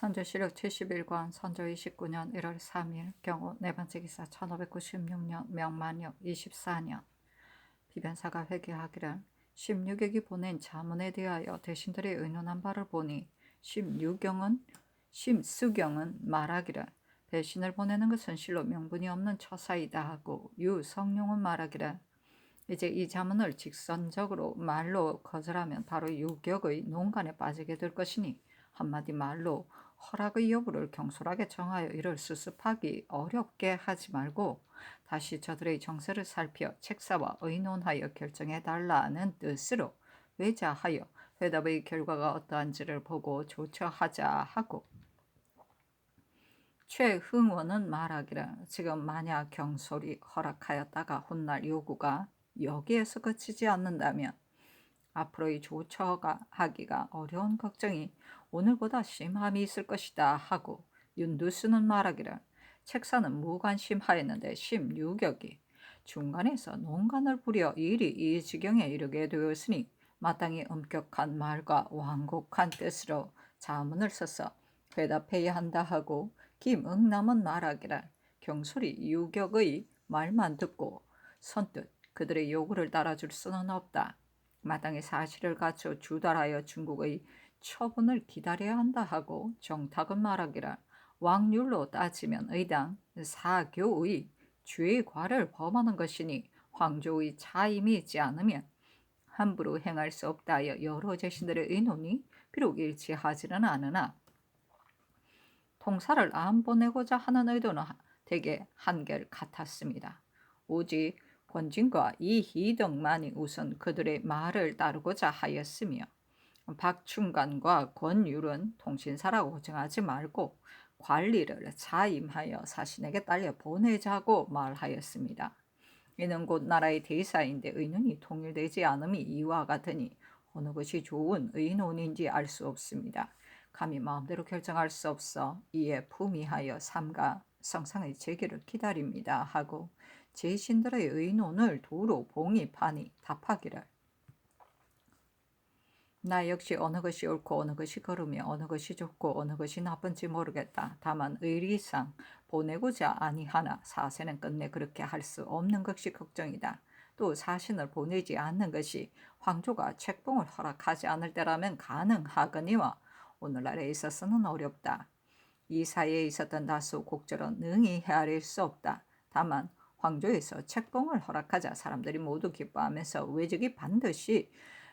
선조시력 71권 선조 29년 1월 3일 경우 네 번째 기사 1596년 명만력 24년 비변사가 회개하기를 16역이 보낸 자문에 대하여 대신들의 의논한 바를 보니 심수경은 말하기를 배신을 보내는 것은 실로 명분이 없는 처사이다 하고 유성룡은 말하기를 이제 이 자문을 직선적으로 말로 거절하면 바로 유격의 농간에 빠지게 될 것이니 한마디 말로 허락의 여부를 경솔하게 정하여 이를 수습하기 어렵게 하지 말고 다시 저들의 정세를 살펴 책사와 의논하여 결정해달라는 뜻으로 외자하여 회답의 결과가 어떠한지를 보고 조처하자 하고, 최흥원은 말하기를 지금 만약 경솔이 허락하였다가 훗날 요구가 여기에서 그치지 않는다면 앞으로의 조처하기가 어려운 걱정이 오늘보다 심함이 있을 것이다 하고, 윤두수는 말하기를 책사는 무관심하였는데 16역이 중간에서 농간을 부려 일이 이 지경에 이르게 되었으니 마땅히 엄격한 말과 완곡한 뜻으로 자문을 써서 회답해야 한다 하고, 김응남은 말하기를 경솔이 유격의 말만 듣고 선뜻 그들의 요구를 따라줄 수는 없다. 마땅히 사실을 갖춰 주달하여 중국의 처분을 기다려야 한다 하고, 정탁은 말하기를 왕률로 따지면 의당 사교의 죄과를 범하는 것이니 황조의 차임이 있지 않으면 함부로 행할 수 없다 하여 여러 제신들의 의논이 비록 일치하지는 않으나 통사를 안 보내고자 하는 의도는 대개 한결 같았습니다. 오직 권진과 이희덕만이 우선 그들의 말을 따르고자 하였으며 박충관과 권율은 통신사라고 정하지 말고 관리를 자임하여 사신에게 딸려 보내자고 말하였습니다. 이는 곧 나라의 대사인데 의논이 통일되지 않음이 이와 같으니 어느 것이 좋은 의논인지 알 수 없습니다. 감히 마음대로 결정할 수 없어 이에 품위하여 삼가 성상의 제기를 기다립니다 하고, 제신들의 의논을 두루 봉입하니 답하기를 나 역시 어느 것이 옳고 어느 것이 거르며 어느 것이 좋고 어느 것이 나쁜지 모르겠다. 다만 의리상 보내고자 아니하나 사세는 끝내 그렇게 할 수 없는 것이 걱정이다. 또 사신을 보내지 않는 것이 황조가 책봉을 허락하지 않을 때라면 가능하거니와 오늘날에 있어서는 어렵다. 이 사이에 있었던 다수 곡절은 능히 헤아릴 수 없다. 다만 황조에서 책봉을 허락하자 사람들이 모두 기뻐하면서 외적이 반드시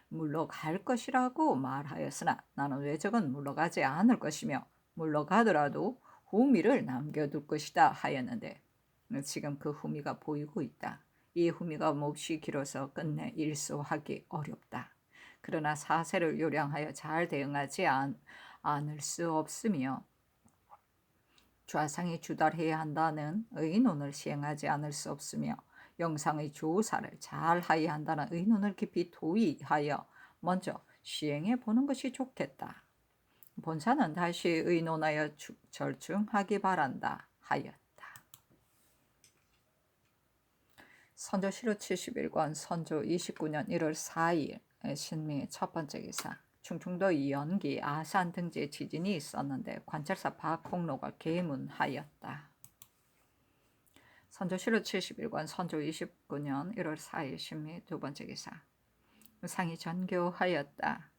물러갈 것이라고 말하였으나 나는 외적은 물러가지 않을 것이며 물러가더라도 후미를 남겨둘 것이다 하였는데 지금 그 후미가 보이고 있다. 이 후미가 몹시 길어서 끝내 일소하기 어렵다. 그러나 사세를 요량하여 잘 대응하지 않을 수 없으며 좌상이 주달해야 한다는 의논을 시행하지 않을 수 없으며 영상의 조사를 잘 하여야 한다는 의논을 깊이 도의하여 먼저 시행해 보는 것이 좋겠다. 본사는 다시 의논하여 절충하기 바란다 하였다. 선조시로 71권 선조 29년 1월 4일 신미 첫 번째 기사. 충청도 연기 아산 등지에 지진이 있었는데 관찰사 박홍로가 계문하였다. 선조시로 71권 선조 29년 1월 4일 신미 두 번째 기사. 상이 전교하였다.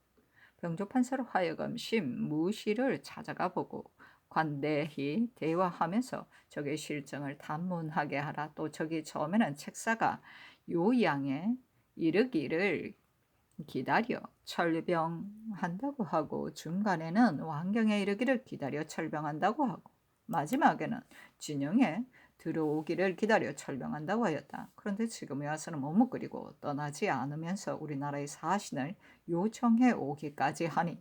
병조판사로 하여금 심무시를 찾아가 보고 관대히 대화하면서 적의 실정을 단문하게 하라. 또 적이 처음에는 책사가 요양에 이르기를 기다려 철병한다고 하고, 중간에는 왕경에 이르기를 기다려 철병한다고 하고, 마지막에는 진영에 들어오기를 기다려 철병한다고 하였다. 그런데 지금에 와서는 머뭇거리고 떠나지 않으면서 우리나라의 사신을 요청해 오기까지 하니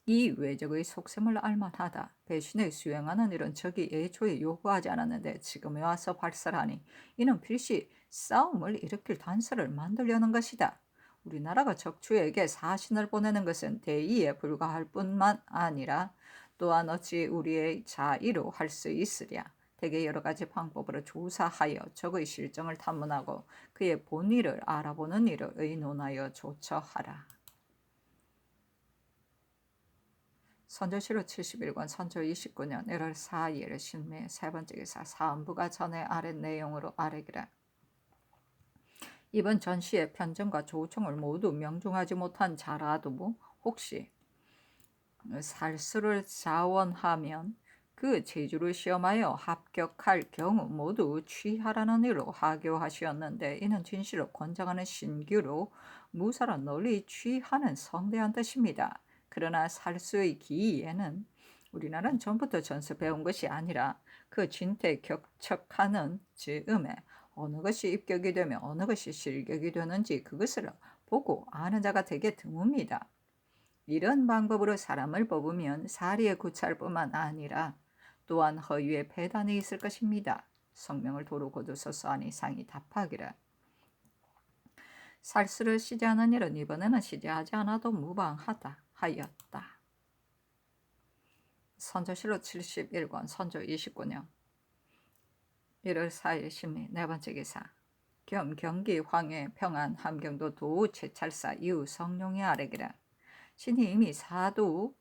이 외적의 속셈을 알만하다. 배신을 수행하는 일은 적이 애초에 요구하지 않았는데 지금에 와서 발설하니 이는 필시 싸움을 일으킬 단서를 만들려는 것이다. 우리나라가 적추에게 사신을 보내는 것은 대의에 불과할 뿐만 아니라 또한 어찌 우리의 자의로 할 수 있으랴. 대개 여러 가지 방법으로 조사하여 적의 실정을 탐문하고 그의 본의를 알아보는 일을 의논하여 조처하라. 선조실록 71권 선조 29년 1월 4일 신매 세 번째 기사 사안부가 전에 아랫 내용으로 아래기라. 이번 전시의 편정과 조총을 모두 명중하지 못한 자라도 혹시 살수를 자원하면 그 제주를 시험하여 합격할 경우 모두 취하라는 일로 하교하시었는데, 이는 진실로 권장하는 신규로 무사로 널리 취하는 성대한 뜻입니다. 그러나 살수의 기에는 우리나라는 전부터 전서 배운 것이 아니라 그 진퇴 격척하는 즈음에 어느 것이 입격이 되며 어느 것이 실격이 되는지 그것을 보고 아는 자가 되게 드뭅니다. 이런 방법으로 사람을 뽑으면 사리에 구차할 뿐만 아니라 또한 허위에 배단이 있을 것입니다. 성명을 도로 거두소서 하니 상이 답하기를. 살수를 시제하는 일은 이번에는 시제하지 않아도 무방하다 하였다. 선조실록 71권 선조 29년 1월 4일 신미 네 번째 기사 겸 경기 황해 평안 함경도 도우 채찰사 이후 성룡이 아래기라. 신이 이미 사도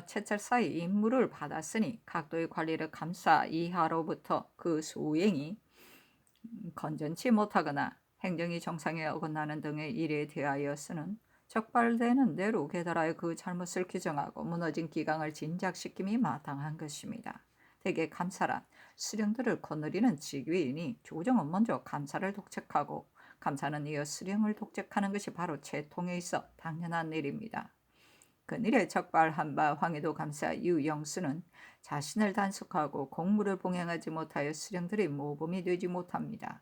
채찰사의 임무를 받았으니 각도의 관리를 감사 이하로부터 그 수행이 건전치 못하거나 행정이 정상에 어긋나는 등의 일에 대하여서는 적발되는 대로 계달하여 그 잘못을 규정하고 무너진 기강을 진작시킴이 마땅한 것입니다. 대개 감사란 수령들을 거느리는 직위이니 조정은 먼저 감사를 독책하고 감사는 이어 수령을 독책하는 것이 바로 채통에 있어 당연한 일입니다. 그일에 적발한 바 황해도 감사 이후 영수는 자신을 단속하고 공무를 봉행하지 못하여 수령들의 모범이 되지 못합니다.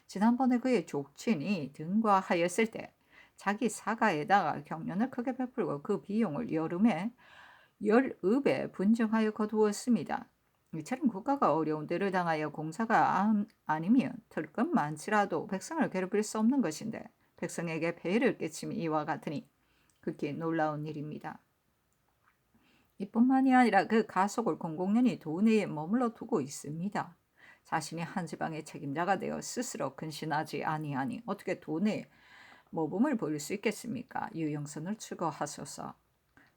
지난번에 그의 족친이 등과하였을 때 자기 사가에다가 경련을 크게 베풀고 그 비용을 여름에 10읍에 분정하여 거두었습니다. 이처럼 국가가 어려운 데를 당하여 공사가 아니면 들것 많지라도 백성을 괴롭힐 수 없는 것인데 백성에게 폐해를 끼침이 이와 같으니 극히 놀라운 일입니다. 이뿐만이 아니라 그 가속을 공공연히 도내에 머물러 두고 있습니다. 자신이 한 지방의 책임자가 되어 스스로 근신하지 아니하니 어떻게 도내에 모범을 보일 수 있겠습니까? 유영선을 추거하소서.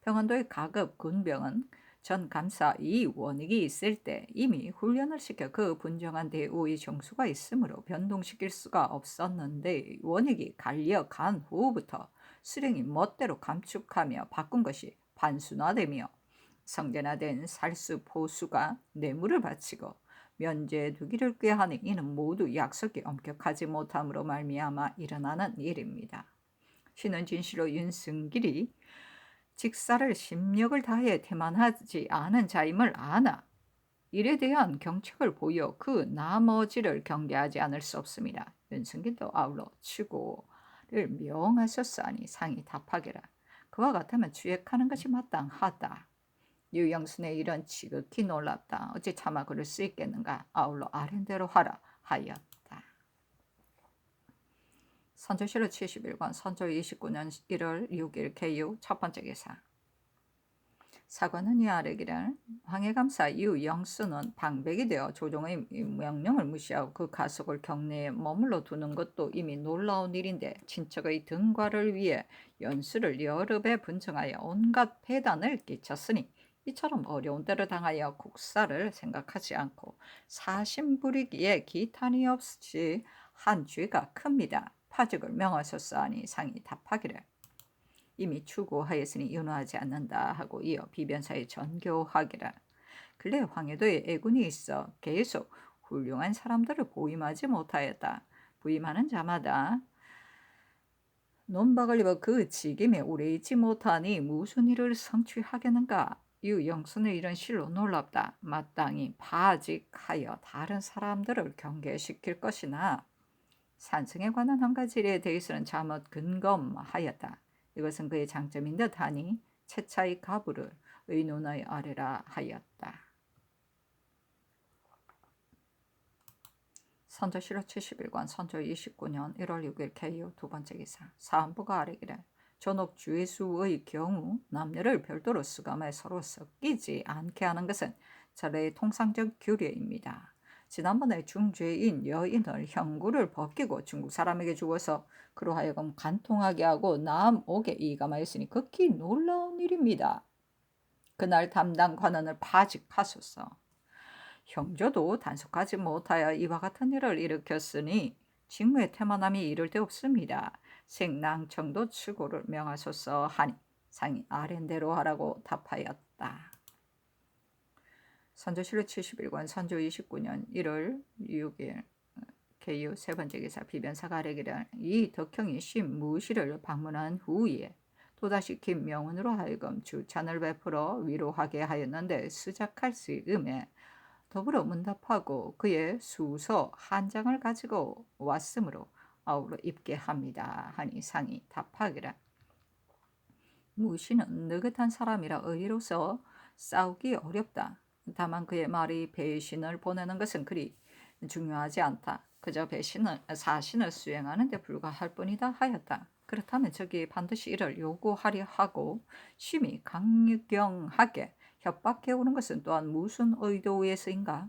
평안도의 가급 군병은 전 감사 이원익이 있을 때 이미 훈련을 시켜 그 분정한 대우의 정수가 있으므로 변동시킬 수가 없었는데, 원익이 갈려간 후부터 수령이 멋대로 감축하며 바꾼 것이 반순화되며 성전화된 살수 포수가 뇌물을 바치고 면죄두기를 꾀하니 이는 모두 약속이 엄격하지 못함으로 말미암아 일어나는 일입니다. 신은 진실로 윤승길이 직사를 심력을 다해 태만하지 않은 자임을 아나 일에 대한 경책을 보여 그 나머지를 경계하지 않을 수 없습니다. 윤승길도 아울러 추고를 명하셨사니 상이 답하기라. 그와 같으면 주액하는 것이 마땅하다. 유영순의 일은 지극히 놀랍다. 어찌 차마 그럴 수 있겠는가. 아울러 아랜대로 하라 하였다. 선조실록 71권 선조 29년 1월 6일 개유 첫 번째 기사. 사관은 이 아래기를 황해감사 이후 영수는 방백이 되어 조정의 명령을 무시하고 그 가속을 경내에 머물러 두는 것도 이미 놀라운 일인데, 친척의 등과를 위해 연수를 여러 배 분정하여 온갖 폐단을 끼쳤으니 이처럼 어려운 때를 당하여 국사를 생각하지 않고 사심 부리기에 기탄이 없이 한 죄가 큽니다. 파직을 명하셨사니 상이 답하기를. 이미 추구하였으니 윤호하지 않는다 하고 이어 비변사에 전교하기라. 근래 황해도에 애군이 있어 계속 훌륭한 사람들을 보임하지 못하였다. 부임하는 자마다 논박을 입어 그 직임에 오래 있지 못하니 무슨 일을 성취하겠는가. 유영순의 일은 실로 놀랍다. 마땅히 파직하여 다른 사람들을 경계시킬 것이나 산승에 관한 한 가지 일에 대해서는 잘못 근검하였다. 이것은 그의 장점인 듯하니 채차의 가부를 의논의 아래라 하였다. 선조실록 71권 선조 29년 1월 6일 개유 두 번째 기사. 사안부가 아래기를 전옥 주의수의 경우 남녀를 별도로 수감해 서로 섞이지 않게 하는 것은 절의 통상적 규례입니다. 지난번에 중죄인 여인을 형구를 벗기고 중국 사람에게 주어서 그로 하여금 간통하게 하고 남옥에 이감하였으니 극히 놀라운 일입니다. 그날 담당 관원을 파직하소서. 형조도 단속하지 못하여 이와 같은 일을 일으켰으니 직무의 태만함이 이를 데 없습니다. 생낭청도 추고를 명하소서 하니 상이 아랜대로 하라고 답하였다. 선조실록 71권 선조 29년 1월 6일 개유 세 번째 기사 비변사가 아래기를 이 덕형이 신무시를 방문한 후에 또다시 김명훈으로 하여금 주찬을 베풀어 위로하게 하였는데 수작할 수 음에 더불어 문답하고 그의 수서 한 장을 가지고 왔으므로 아우러 입게 합니다. 하니 상이 답하기를 무시는 느긋한 사람이라 의로서 싸우기 어렵다. 다만 그의 말이 배신을 보내는 것은 그리 중요하지 않다. 그저 사신을 수행하는 데 불과할 뿐이다 하였다. 그렇다면 저기 반드시 이를 요구하려 하고 심히 강경하게 협박해 오는 것은 또한 무슨 의도에서인가?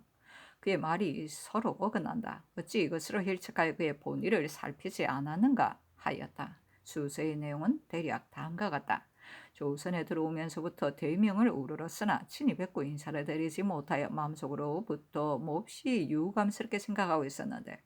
그의 말이 서로 어긋난다. 어찌 이것으로 힐책하여 그의 본의를 살피지 않았는가 하였다. 수서의 내용은 대략 다음과 같다. 조선에 들어오면서부터 대명을 우러렀으나 친히 뵙고 인사를 드리지 못하여 마음속으로부터 몹시 유감스럽게 생각하고 있었는데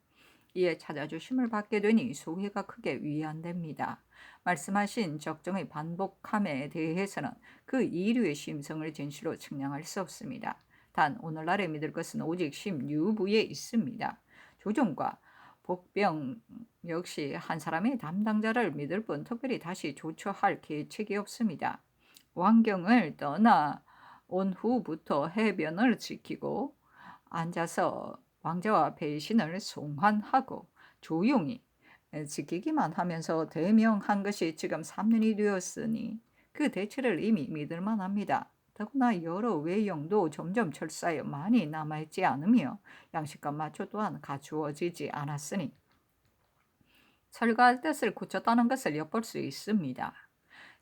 이에 찾아주심을 받게 되니 소회가 크게 위안됩니다. 말씀하신 적정의 반복함에 대해서는 그 이류의 심성을 진실로 측량할 수 없습니다. 단 오늘날에 믿을 것은 오직 심유부에 있습니다. 조정과 복병 역시 한 사람의 담당자를 믿을 뿐 특별히 다시 조처할 계책이 없습니다. 왕경을 떠나 온 후부터 해변을 지키고 앉아서 왕자와 배신을 송환하고 조용히 지키기만 하면서 대명한 것이 지금 3년이 되었으니 그 대체를 이미 믿을 만합니다. 더구나 여러 외형도 점점 철사에 많이 남아있지 않으며 양식과 마초 또한 갖추어지지 않았으니 철거할 뜻을 굳혔다는 것을 엿볼 수 있습니다.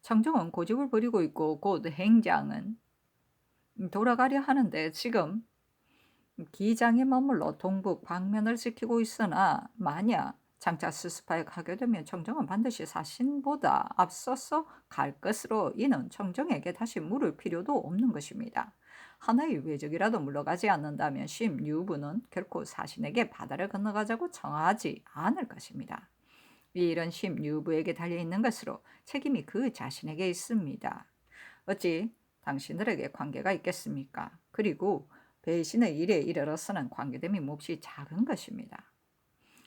청정은 고집을 부리고 있고 곧 행장은 돌아가려 하는데 지금 기장에 머물러 동북 방면을 지키고 있으나 만약 장차 수습하여 가게 되면 청정은 반드시 사신보다 앞서서 갈 것으로 이는 청정에게 다시 물을 필요도 없는 것입니다. 하나의 외적이라도 물러가지 않는다면 심유부는 결코 사신에게 바다를 건너가자고 청하지 않을 것입니다. 이 일은 심유부에게 달려있는 것으로 책임이 그 자신에게 있습니다. 어찌 당신들에게 관계가 있겠습니까? 그리고 배신의 일에 이르러서는 관계됨이 몹시 작은 것입니다.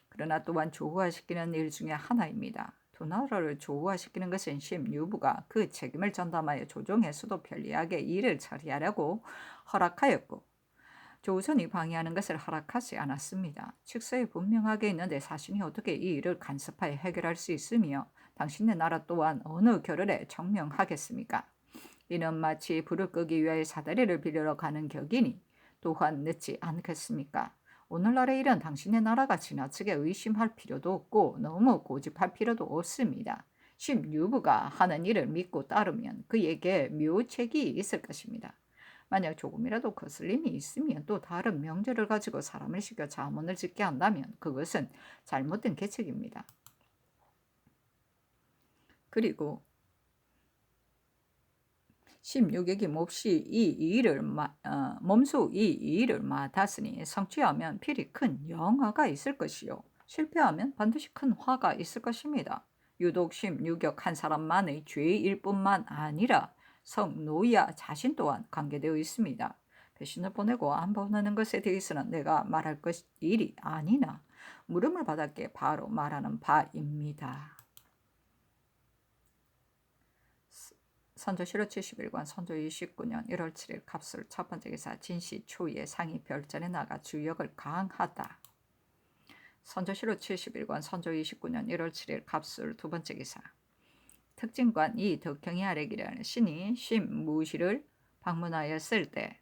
그러나 또한 조화시키는 일 중에 하나입니다. 두 나라를 조화시키는 것은 심유부가 그 책임을 전담하여 조정에서도 편리하게 일을 처리하려고 허락하였고 조선이 방해하는 것을 허락하지 않았습니다. 칙서에 분명하게 있는데 사신이 어떻게 이 일을 간섭하여 해결할 수 있으며 당신네 나라 또한 어느 결을에 청명하겠습니까? 이는 마치 불을 끄기 위하여 사다리를 빌리러 가는 격이니 또한 늦지 않겠습니까? 오늘날의 일은 당신의 나라가 지나치게 의심할 필요도 없고 너무 고집할 필요도 없습니다. 심유부가 하는 일을 믿고 따르면 그에게 묘책이 있을 것입니다. 만약 조금이라도 거슬림이 있으면 또 다른 명제를 가지고 사람을 시켜 자문을 짓게 한다면 그것은 잘못된 계책입니다. 그리고 16역이 몸소 이 일을 맡았으니 성취하면 필히 큰 영화가 있을 것이요 실패하면 반드시 큰 화가 있을 것입니다. 유독 16역 한 사람만의 죄일 뿐만 아니라 성노야 자신 또한 관계되어 있습니다. 배신을 보내고 안 보내는 것에 대해서는 내가 말할 일이 아니나 물음을 받았기에 바로 말하는 바입니다. 선조실록 71권 선조 29년 1월 7일 갑술 첫 번째 기사 진시 초에 상이 별전에 나가 주역을 강하다. 선조실록 71권 선조 29년 1월 7일 갑술 두 번째 기사 특징관 이 덕형이 아래기를 신이 심무시를 방문하였을 때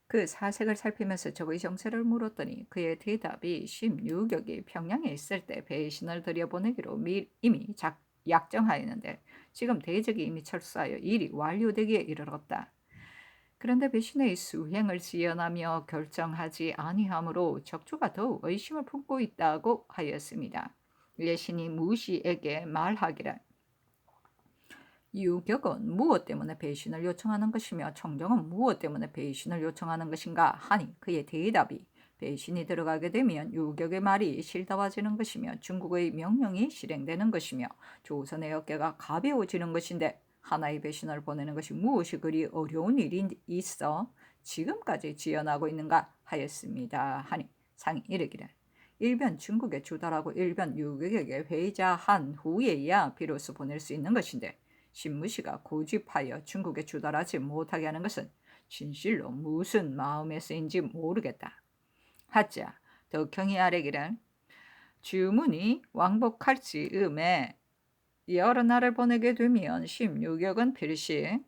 그 사색을 살피면서 적의 정세를 물었더니 그의 대답이 심유격이 평양에 있을 때 배신을 들여보내기로 이미 약정하였는데 지금 대적이 이미 철수하여 일이 완료되기에 이르렀다. 그런데 배신의 수행을 지연하며 결정하지 아니하므로 적조가 더욱 의심을 품고 있다고 하였습니다. 이에 신이 무시에게 말하기를 유격은 무엇 때문에 배신을 요청하는 것이며 청정은 무엇 때문에 배신을 요청하는 것인가 하니 그의 대답이 배신이 들어가게 되면 유격의 말이 실다와지는 것이며 중국의 명령이 실행되는 것이며 조선의 어깨가 가벼워지는 것인데 하나의 배신을 보내는 것이 무엇이 그리 어려운 일이 있어 지금까지 지연하고 있는가 하였습니다. 하니 상이 이르기를 일변 중국에 주달하고 일변 유격에게 회자한 후에야 비로소 보낼 수 있는 것인데 신무씨가 고집하여 중국에 주달하지 못하게 하는 것은 진실로 무슨 마음에서인지 모르겠다. 하자 덕형이 아래기를 주문이 왕복할지 음에 여러 날을 보내게 되면 심유격은 필시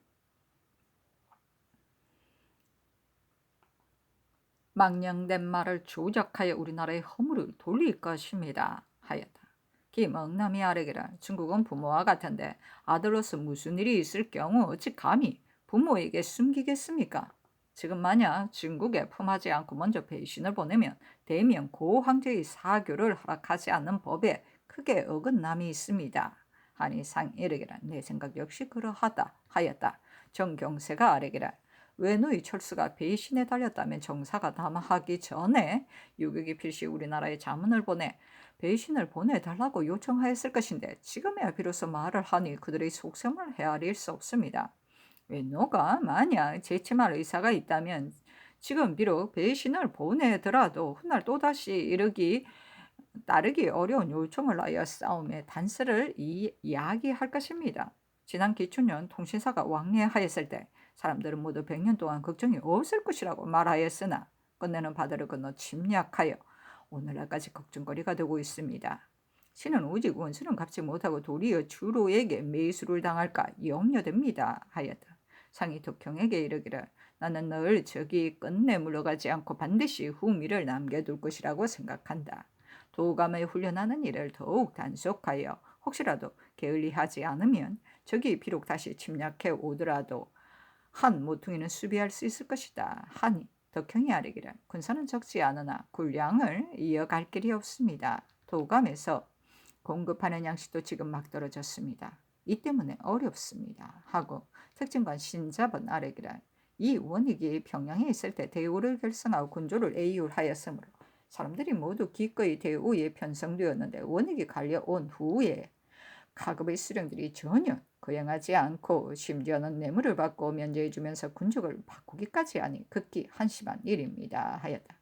망령된 말을 조작하여 우리나라의 허물을 돌릴 것입니다. 하였다. 김억남이 아래기를 중국은 부모와 같은데 아들로서 무슨 일이 있을 경우 어찌 감히 부모에게 숨기겠습니까? 지금 만약 중국에 품하지 않고 먼저 배신을 보내면 대면 고 황제의 사교를 허락하지 않는 법에 크게 어긋남이 있습니다. 하니 상이 이르기를 내 생각 역시 그러하다 하였다. 정경세가 아래기를 외노의 철수가 배신에 달렸다면 정사가 담화하기 전에 유격이 필시 우리나라에 자문을 보내 배신을 보내달라고 요청하였을 것인데 지금에야 비로소 말을 하니 그들의 속셈을 헤아릴 수 없습니다. 외노가 만약 재침할 의사가 있다면 지금 비록 배신을 보내더라도 훗날 또다시 따르기 어려운 요청을 하여 싸움의 단서를 이야기할 것입니다. 지난 기춘년 통신사가 왕래하였을 때 사람들은 모두 100년 동안 걱정이 없을 것이라고 말하였으나 끝내는 바다를 건너 침략하여 오늘날까지 걱정거리가 되고 있습니다. 신은 오직 원수는 갚지 못하고 도리어 주로에게 매수를 당할까 염려됩니다. 하였다. 상이 덕형에게 이르기를 나는 늘 적이 끝내 물러가지 않고 반드시 후미를 남겨둘 것이라고 생각한다. 도감을 훈련하는 일을 더욱 단속하여 혹시라도 게을리하지 않으면 적이 비록 다시 침략해 오더라도 한 모퉁이는 수비할 수 있을 것이다. 하니 덕형이 아뢰기를 군사는 적지 않으나 군량을 이어갈 길이 없습니다. 도감에서 공급하는 양식도 지금 막 떨어졌습니다. 이 때문에 어렵습니다. 하고 특징관 신잡은 아뢰기를 이 원익이 평양에 있을 때 대우를 결성하고 군조를 애율하였으므로 사람들이 모두 기꺼이 대우에 편성되었는데 원익이 갈려온 후에 가급의 수령들이 전혀 거행하지 않고 심지어는 뇌물을 받고 면제해주면서 군족을 바꾸기까지 하니 극히 한심한 일입니다. 하였다.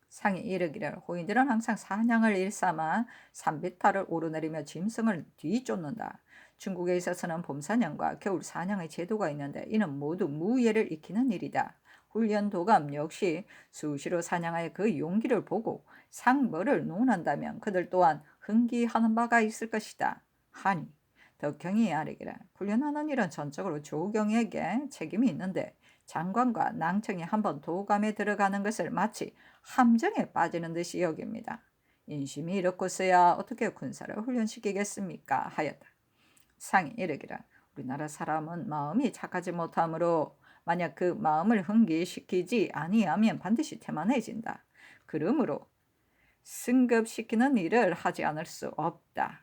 상이 이르기를 호인들은 항상 사냥을 일삼아 산비탈을 오르내리며 짐승을 뒤쫓는다. 중국에 있어서는 봄사냥과 겨울사냥의 제도가 있는데 이는 모두 무예를 익히는 일이다. 훈련 도감 역시 수시로 사냥하여 그 용기를 보고 상벌을 논한다면 그들 또한 흥기하는 바가 있을 것이다. 하니 덕형이 아뢰기를 훈련하는 일은 전적으로 조경에게 책임이 있는데 장관과 낭청이 한번 도감에 들어가는 것을 마치 함정에 빠지는 듯이 여깁니다. 인심이 이렇고서야 어떻게 군사를 훈련시키겠습니까? 하였다. 상이 이르기를 우리나라 사람은 마음이 착하지 못하므로 만약 그 마음을 흥기시키지 아니하면 반드시 태만해진다. 그러므로 승급시키는 일을 하지 않을 수 없다.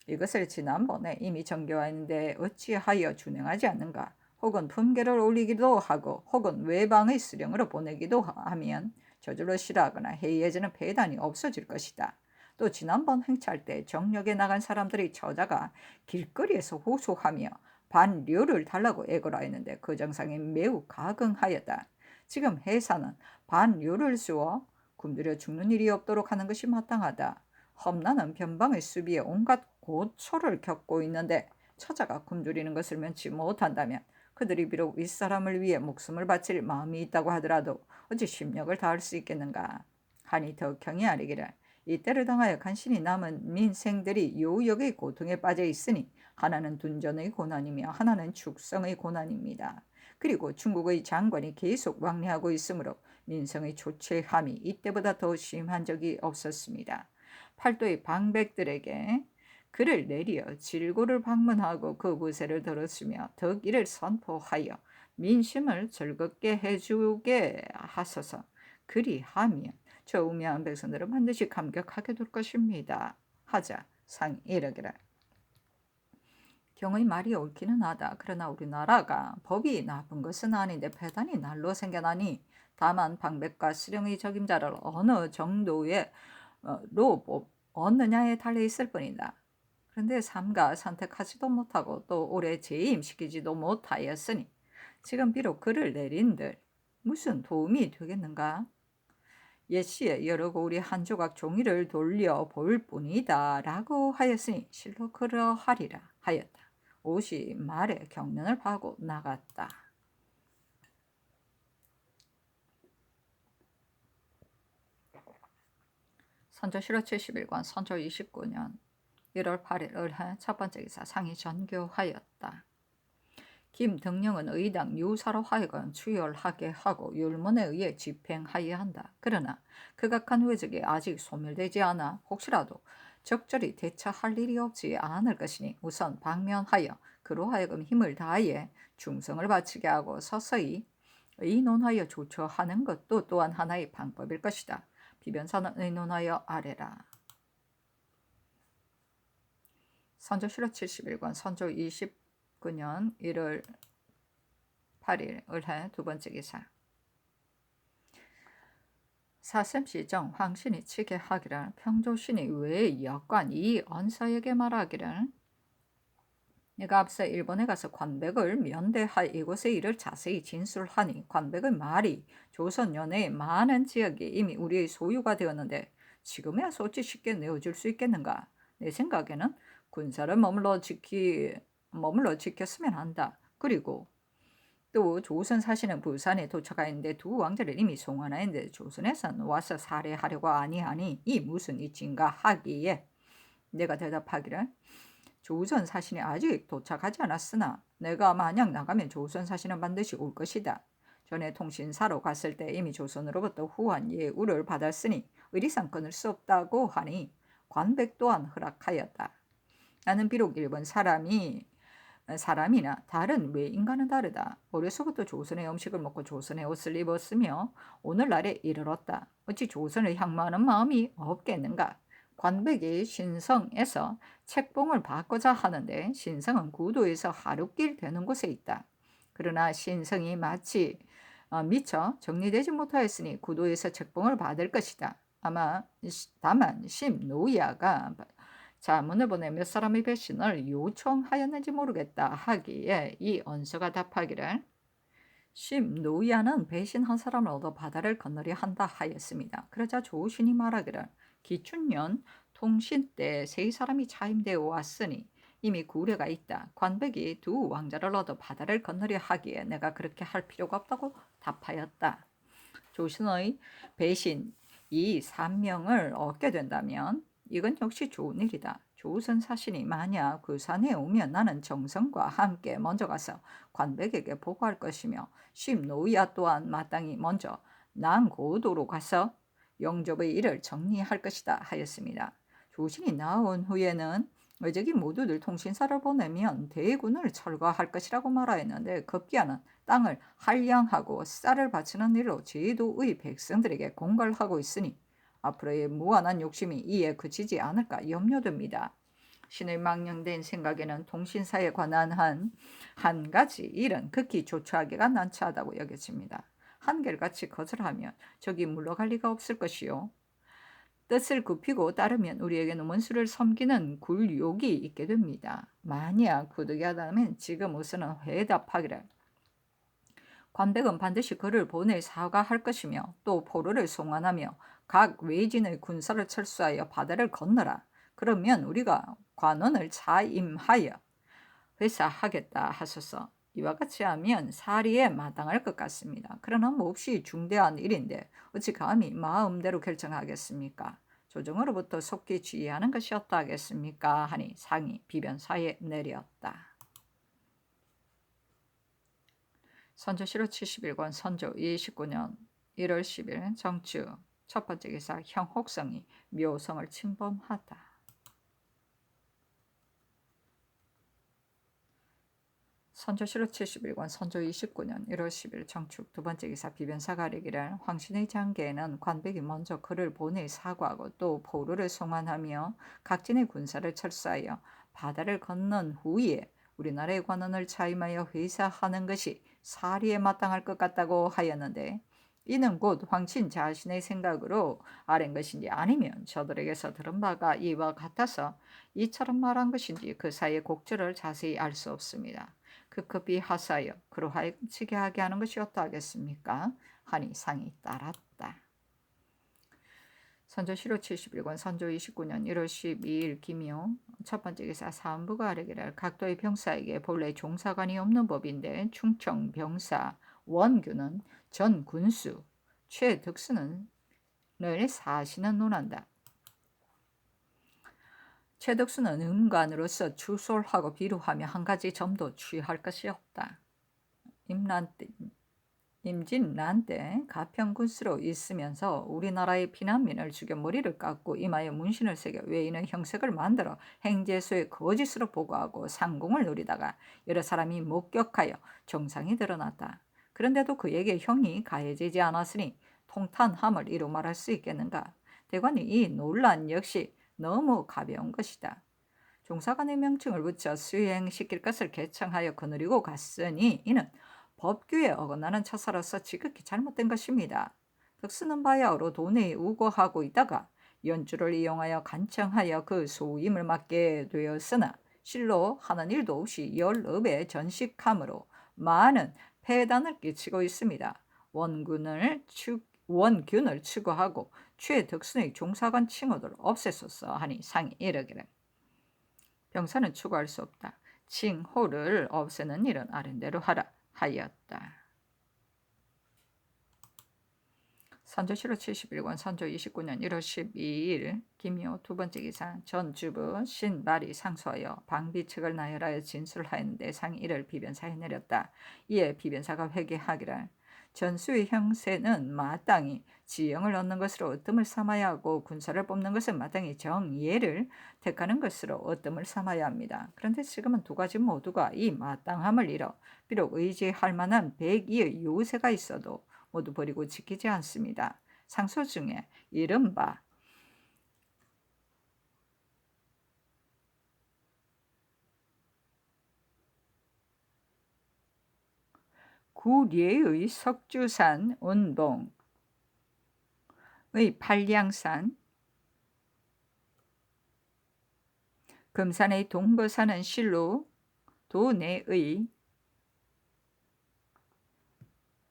이것을 지난번에 이미 정교하였는데 어찌하여 준행하지 않는가? 혹은 품계를 올리기도 하고 혹은 외방의 수령으로 보내기도 하면 저절로 싫어하거나 해이해지는 폐단이 없어질 것이다. 또 지난번 행차할 때 정력에 나간 사람들의 저자가 길거리에서 호소하며 반료를 달라고 애걸하 했는데 그 정상에 매우 가긍하였다. 지금 해사는 반료를 주어 굶주려 죽는 일이 없도록 하는 것이 마땅하다. 험난한 변방의 수비에 온갖 고초를 겪고 있는데 처자가 굶주리는 것을 면치 못한다면 그들이 비록 윗사람을 위해 목숨을 바칠 마음이 있다고 하더라도 어찌 심력을 다할 수 있겠는가. 하니 덕형이 아뢰기를 이때를 당하여 간신히 남은 민생들이 요역의 고통에 빠져 있으니 하나는 둔전의 고난이며 하나는 축성의 고난입니다. 그리고 중국의 장관이 계속 왕래하고 있으므로 민성의 조체함이 이때보다 더 심한 적이 없었습니다. 팔도의 방백들에게 그를 내리어 질고를 방문하고 그 구세를 들었으며 덕이를 선포하여 민심을 즐겁게 해주게 하소서. 그리하면 저 우매한 백성들은 반드시 감격하게 될 것입니다. 하자 상이 이르기를 경의 말이 옳기는 하다. 그러나 우리나라가 법이 나쁜 것은 아닌데 배단이 날로 생겨나니 다만 방백과 수령의 적임자를 어느 정도의 로 얻느냐에 달려 있을 뿐이다. 그런데 삼가 선택하지도 못하고 또 오래 재임시키지도 못하였으니 지금 비록 글을 내린들 무슨 도움이 되겠는가? 옛시에 여러고 우리 한 조각 종이를 돌려 볼 뿐이다 라고 하였으니 실로 그러하리라 하였다. 옷이 말에 경련을 파고 나갔다. 선조실호 71권 선조 29년 1월 8일 을해 첫 번째 기사 상이 전교하였다. 김등령은 의당 유사로 하여금 추열하게 하고 율문에 의해 집행하여야 한다. 그러나 극악한 왜적이 아직 소멸되지 않아 혹시라도 적절히 대처할 일이 없지 않을 것이니 우선 방면하여 그로 하여금 힘을 다하여 충성을 바치게 하고 서서히 의논하여 조처하는 것도 또한 하나의 방법일 것이다. 비변사는 의논하여 아래라. 선조실록 71권 선조 29년 1월 8일 을해 두 번째 기사. 사sem시정 황신이 치게 하기를 평조신이 왜 역관 이 언서에게 말하기를 내가 앞서 일본에 가서 관백을 면대할 이곳의 일을 자세히 진술하니 관백의 말이 조선 연해의 많은 지역이 이미 우리의 소유가 되었는데 지금에야 어찌 쉽게 내어줄 수 있겠는가? 내 생각에는 군사를 머물러 지켰으면 한다. 그리고 또 조선 사신은 부산에 도착하 있는데 두 왕자를 이미 송환하였는데 조선에선 와서 살해하려고 아니하니 이 무슨 이친가 하기에 내가 대답하기를 조선 사신이 아직 도착하지 않았으나 내가 만약 나가면 조선 사신은 반드시 올 것이다. 전에 통신사로 갔을 때 이미 조선으로부터 후한 예우를 받았으니 의리상 끊을 수 없다고 하니 관백 또한 허락하였다. 나는 비록 일본 사람이나 다른 외인과는 다르다. 어려서부터 조선의 음식을 먹고 조선의 옷을 입었으며 오늘날에 이르렀다. 어찌 조선을 향모하는 마음이 없겠는가? 관백이 신성에서 책봉을 받고자 하는데 신성은 구도에서 하룻길 되는 곳에 있다. 그러나 신성이 마치 미처 정리되지 못하였으니 구도에서 책봉을 받을 것이다. 다만 심노야가 자문을 보내 몇 사람의 배신을 요청하였는지 모르겠다 하기에 이 언서가 답하기를 심노야는 배신한 사람을 얻어 바다를 건너려 한다 하였습니다. 그러자 조신이 말하기를 기춘년 통신 때 세 사람이 차임되어 왔으니 이미 구례가 있다. 관백이 두 왕자를 얻어 바다를 건너려 하기에 내가 그렇게 할 필요가 없다고 답하였다. 조신의 배신 이 산명을 얻게 된다면 이건 역시 좋은 일이다. 조선 사신이 만약 그 산에 오면 나는 정성과 함께 먼저 가서 관백에게 보고할 것이며 심노야 또한 마땅히 먼저 난고도로 가서 영접의 일을 정리할 것이다 하였습니다. 조신이 나온 후에는 외적이 모두들 통신사를 보내면 대군을 철거할 것이라고 말하였는데 급기야는 땅을 한량하고 쌀을 바치는 일로 제도의 백성들에게 공갈하고 있으니 앞으로의 무한한 욕심이 이에 그치지 않을까 염려됩니다. 신의 망령된 생각에는 통신사에 관한 한 가지 일은 극히 조처하기가 난처하다고 여겨집니다. 한결같이 거절하면 적이 물러갈 리가 없을 것이요. 뜻을 굽히고 따르면 우리에게는 원수를 섬기는 굴욕이 있게 됩니다. 만약 부득이하다면 지금 우선은 회답하기를 관백은 반드시 그를 보낼 사과할 것이며 또 포로를 송환하며 각 외진의 군사를 철수하여 바다를 건너라. 그러면 우리가 관원을 차임하여 회사하겠다 하소서. 이와 같이 하면 사리에 마땅할 것 같습니다. 그러나 몹시 중대한 일인데 어찌 감히 마음대로 결정하겠습니까? 조정으로부터 속히 지휘하는 것이 어떠하겠습니까? 하니 상이 비변사에 내렸다. 선조실록 71권 선조 29년 1월 10일 정추 첫 번째 기사 형혹성이 묘성을 침범하다. 선조실록 71권 선조 29년 1월 10일 정축 두 번째 기사 비변사가 아뢰기를 황신의 장계에는 관백이 먼저 그를 보내 사과하고 또 포로를 송환하며 각진의 군사를 철수하여 바다를 건넌 후에 우리나라의 관원을 차임하여 회사하는 것이 사리에 마땅할 것 같다고 하였는데, 이는 곧 황친 자신의 생각으로 아랜 것인지 아니면 저들에게서 들은 바가 이와 같아서 이처럼 말한 것인지 그 사이의 곡절을 자세히 알 수 없습니다. 급급히 하사하여 그로 하여금 치게 하게 하는 것이 어떠하겠습니까? 하니 상이 따랐다. 선조 실호 71권 선조 29년 1월 12일 김효 첫 번째 기사 사헌부가 아뢰기를 각도의 병사에게 본래 종사관이 없는 법인데 충청 병사 원규는 전 군수 최덕수는 늘 사시는 논한다. 최덕수는 음관으로서 추솔하고 비루하며 한 가지 점도 취할 것이 없다. 임진란 때 가평군수로 있으면서 우리나라의 피난민을 죽여 머리를 깎고 이마에 문신을 새겨 외인의 형색을 만들어 행제소에 거짓으로 보고하고 상공을 누리다가 여러 사람이 목격하여 정상이 드러났다. 그런데도 그에게 형이 가해지지 않았으니 통탄함을 이루 말할 수 있겠는가? 대관이 이 논란 역시 너무 가벼운 것이다. 종사관의 명칭을 붙여 수행시킬 것을 개청하여 거느리고 갔으니 이는 법규에 어긋나는 처사로서 지극히 잘못된 것입니다. 덕수는 바야흐로 돈에 우거하고 있다가 연주를 이용하여 간청하여 그 소임을 맡게 되었으나 실로 하는 일도 없이 열업에 전식함으로 많은 폐단을 끼치고 있습니다. 원균을 추구하고 최덕순의 종사관 칭호를 없애소서 하니 상이 이르기를 병사는 추구할 수 없다. 칭호를 없애는 일은 아랜대로 하라 하였다. 선조 실호 71권 선조 29년 1월 12일 김효 두 번째 기사 전주부 신발이 상소하여 방비측을 나열하여 진술을 하였는데 상이 이를 비변사에 내렸다. 이에 비변사가 회개하기를 전수의 형세는 마땅히 지형을 얻는 것으로 어뜸을 삼아야 하고 군사를 뽑는 것은 마땅히 정예를 택하는 것으로 어뜸을 삼아야 합니다. 그런데 지금은 두 가지 모두가 이 마땅함을 잃어 비록 의지할 만한 백의의 요새가 있어도 모두 버리고 지키지 않습니다. 상소 중에 이른바 구례의 석주산 운동의 팔량산 금산의 동거산은 실로 도내의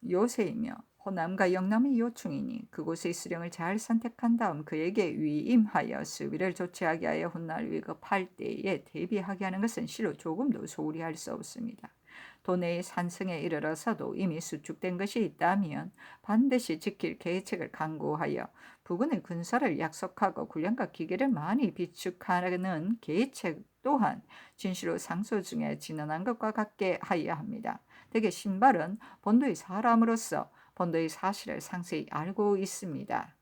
요새이며 호남과 영남의 요충이니 그곳의 수령을 잘 선택한 다음 그에게 위임하여 수비를 조치하게 하여 훗날 위급할 때에 대비하게 하는 것은 실로 조금도 소홀히 할 수 없습니다. 도내의 산성에 이르러서도 이미 수축된 것이 있다면 반드시 지킬 계책을 강구하여 부군의 군사를 약속하고 군량과 기계를 많이 비축하는 계책 또한 진실로 상소 중에 진언한 것과 같게 하여야 합니다. 대개 신발은 본도의 사람으로서 본도의 사실을 상세히 알고 있습니다.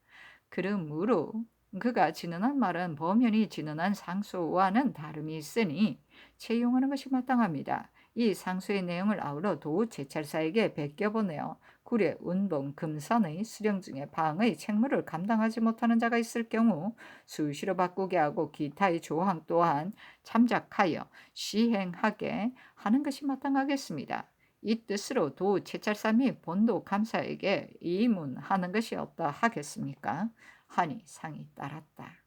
그러므로 그가 진언한 말은 범연히 진언한 상소와는 다름이 있으니 채용하는 것이 마땅합니다. 이 상소의 내용을 아우러 도 제찰사에게 베껴보내어 구례, 운봉, 금산의 수령 중에 방의 책무를 감당하지 못하는 자가 있을 경우 수시로 바꾸게 하고 기타의 조항 또한 참작하여 시행하게 하는 것이 마땅하겠습니다. 이 뜻으로 도 제찰사 및 본도 감사에게 이문하는 것이 어떠 하겠습니까? 하니 상이 따랐다.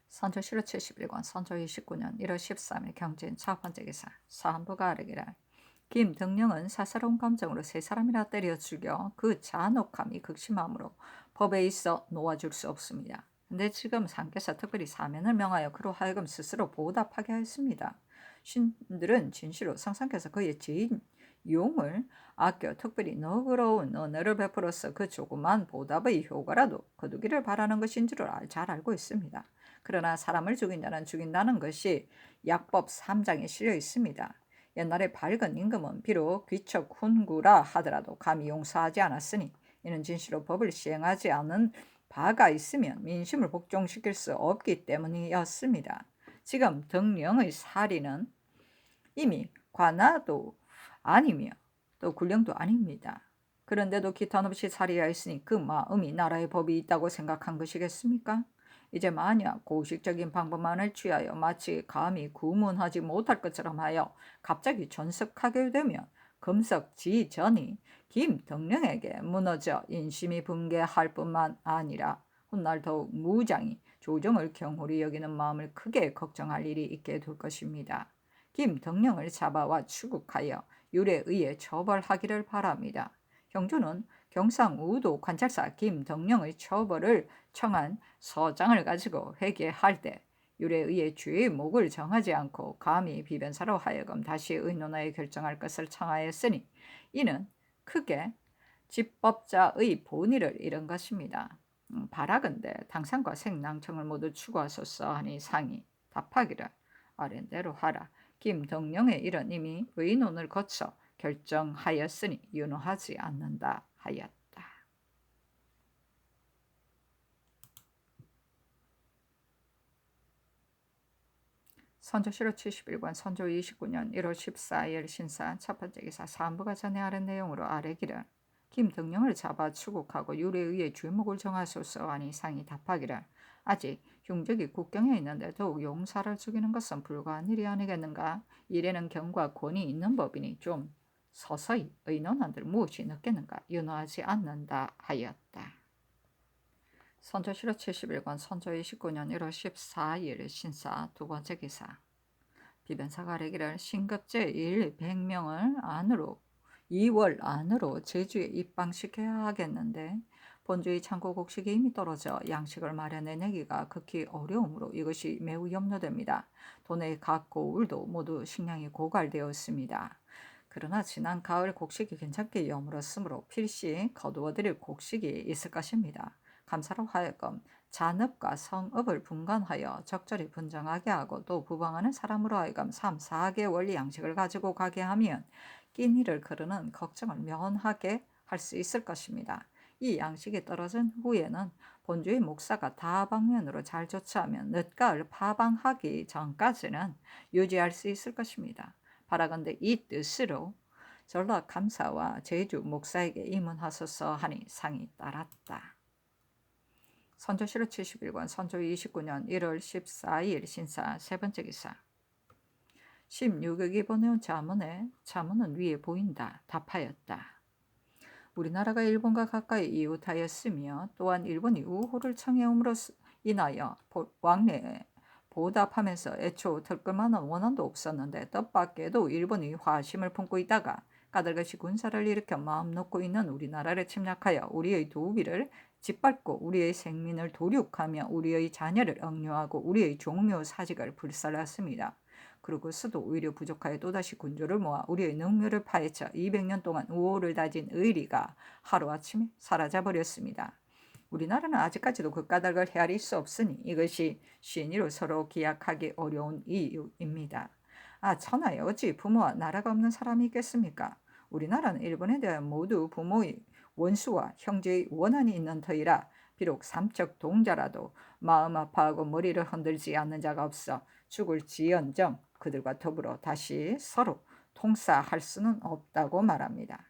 선조 실호 71권 선조 29년 1월 13일 경진 첫 번째 기사 사헌부가 아뢰기를 김등령은 사사로운 감정으로 세 사람이나 때려 죽여 그 잔혹함이 극심함으로 법에 있어 놓아줄 수 없습니다. 근데 지금 상께서 특별히 사면을 명하여 그로 하여금 스스로 보답하게 하였습니다. 신들은 진실로 상상께서 그의 죄인 용을 아껴 특별히 너그러운 언어를 베풀어서 그 조그만 보답의 효과라도 거두기를 바라는 것인 줄을 잘 알고 있습니다. 그러나 사람을 죽인다는 것이 약법 3장에 실려 있습니다. 옛날에 밝은 임금은 비록 귀척 훈구라 하더라도 감히 용서하지 않았으니 이는 진실로 법을 시행하지 않은 바가 있으면 민심을 복종시킬 수 없기 때문이었습니다. 지금 등령의 살인은 이미 관아도 아니며 또 군령도 아닙니다. 그런데도 기탄 없이 살해하였으니 그 마음이 나라의 법이 있다고 생각한 것이겠습니까? 이제 만약 고식적인 방법만을 취하여 마치 감히 구문하지 못할 것처럼 하여 갑자기 전석하게 되면 금석지전이 김덕령에게 무너져 인심이 붕괴할 뿐만 아니라 훗날 더욱 무장이 조정을 경홀히 여기는 마음을 크게 걱정할 일이 있게 될 것입니다. 김덕령을 잡아와 추국하여 율에 의해 처벌하기를 바랍니다. 형주는 경상우도 관찰사 김덕령의 처벌을 청한 서장을 가지고 회개할 때 율에 의해 죄의 목을 정하지 않고 감히 비변사로 하여금 다시 의논하여 결정할 것을 청하였으니 이는 크게 집법자의 본의를 잃은 것입니다. 바라건대 당상과 생낭청을 모두 추구하소서 하니 상이 답하기를 아랜대로 하라. 김덕령의 일은 이미 의논을 거쳐 결정하였으니 윤호하지 않는다 하였다. 선조실록 71권 선조 29년 1월 14일 신사 첫 번째 기사 사안부가 전에 아래 내용으로 아래기를 김덕령을 잡아 추국하고 율에 의해 죄목을 정하소서 하니 상이 답하기를 아직 흉적이 국경에 있는데 더욱 용사를 죽이는 것은 불가한 일이 아니겠는가. 이래는 경과 권이 있는 법이니 좀 서서히 의논한들 무엇이 늦겠는가. 윤호하지 않는다 하였다. 선조실록 71권 선조 29년 1월 14일 신사 두 번째 기사 비변사가 아래기를 신급제 100명을 안으로 2월 안으로 제주에 입방시켜야 하겠는데 본주의 창고 곡식이 이미 떨어져 양식을 마련해내기가 극히 어려우므로 이것이 매우 염려됩니다. 도내의 각 고을도 모두 식량이 고갈되었습니다. 그러나 지난 가을 곡식이 괜찮게 여물었으므로 필시 거두어드릴 곡식이 있을 것입니다. 감사로 하여금 잔업과 성업을 분간하여 적절히 분정하게 하고 또 부방하는 사람으로 하여금 3, 4개월 양식을 가지고 가게 하면 끼니를 거르는 걱정을 면하게 할 수 있을 것입니다. 이 양식이 떨어진 후에는 본주의 목사가 다방면으로 잘 조처하면 늦가을 파방하기 전까지는 유지할 수 있을 것입니다. 바라건대 이 뜻으로 전라 감사와 제주 목사에게 임원하소서 하니 상이 따랐다. 선조실록 71권 선조 29년 1월 14일 신사 세 번째 기사 16억이 보내온 자문은 위에 보인다. 답하였다. 우리나라가 일본과 가까이 이웃하였으며 또한 일본이 우호를 청해옴으로 인하여 왕래에 보답하면서 애초 들끌만한 원한도 없었는데 뜻밖에도 일본이 화심을 품고 있다가 까닭없이 군사를 일으켜 마음 놓고 있는 우리나라를 침략하여 우리의 도비를 짓밟고 우리의 생민을 도륙하며 우리의 자녀를 억류하고 우리의 종묘 사직을 불살랐습니다. 그러고서도 오히려 부족하여 또다시 군조를 모아 우리의 능묘를 파헤쳐 200년 동안 우호를 다진 의리가 하루아침에 사라져버렸습니다. 우리나라는 아직까지도 그 까닭을 헤아릴 수 없으니 이것이 신의로 서로 기약하기 어려운 이유입니다. 천하에 어찌 부모와 나라가 없는 사람이 있겠습니까? 우리나라는 일본에 대한 모두 부모의 원수와 형제의 원한이 있는 터이라 비록 삼척 동자라도 마음 아파하고 머리를 흔들지 않는 자가 없어 죽을지언정 그들과 더불어 다시 서로 통사할 수는 없다고 말합니다.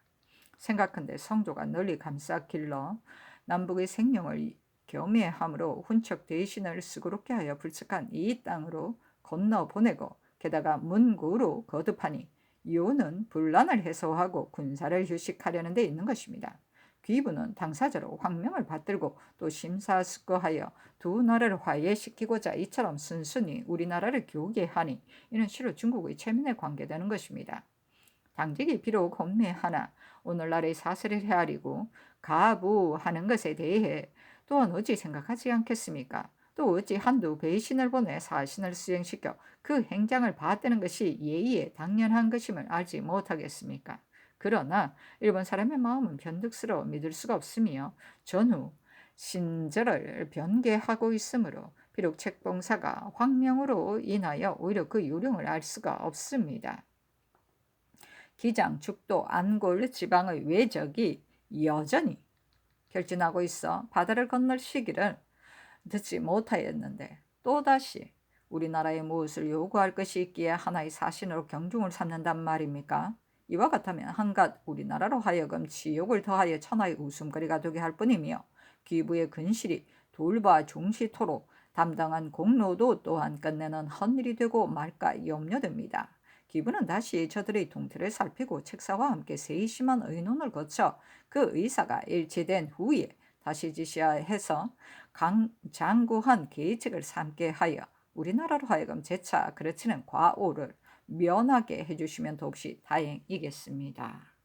생각한데 성조가 널리 감싸 길러 남북의 생명을 겸해함으로 훈척 대신을 수고롭게 하여 불측한 이 땅으로 건너보내고 게다가 문구로 거듭하니 이유는 분란을 해소하고 군사를 휴식하려는 데 있는 것입니다. 귀부는 당사자로 황명을 받들고 또 심사숙고하여 두 나라를 화해시키고자 이처럼 순순히 우리나라를 교계하니 이는 실로 중국의 체면에 관계되는 것입니다. 당직이 비록 혼매하나 오늘날의 사슬을 헤아리고 가부하는 것에 대해 또한 어찌 생각하지 않겠습니까? 또 어찌 한두 배신을 보내 사신을 수행시켜 그 행장을 받드는 것이 예의에 당연한 것임을 알지 못하겠습니까? 그러나 일본 사람의 마음은 변덕스러워 믿을 수가 없으며 전후 신절을 변개하고 있으므로 비록 책봉사가 황명으로 인하여 오히려 그 요령을 알 수가 없습니다. 기장, 죽도, 안골 지방의 외적이 여전히 결진하고 있어 바다를 건널 시기를 듣지 못하였는데 또다시 우리나라에 무엇을 요구할 것이 있기에 하나의 사신으로 경중을 삼는단 말입니까? 이와 같다면 한갓 우리나라로 하여금 지욕을 더하여 천하의 웃음거리가 되게 할 뿐이며 귀부의 근실이 돌바 종시토록 담당한 공로도 또한 끝내는 헛일이 되고 말까 염려됩니다. 기부는 다시 저들의 동태를 살피고 책사와 함께 세심한 의논을 거쳐 그 의사가 일치된 후에 다시 지시해서 장구한 계책을 삼게 하여 우리나라로 하여금 재차 그르치는 과오를 면하게 해주시면 더없이 다행이겠습니다.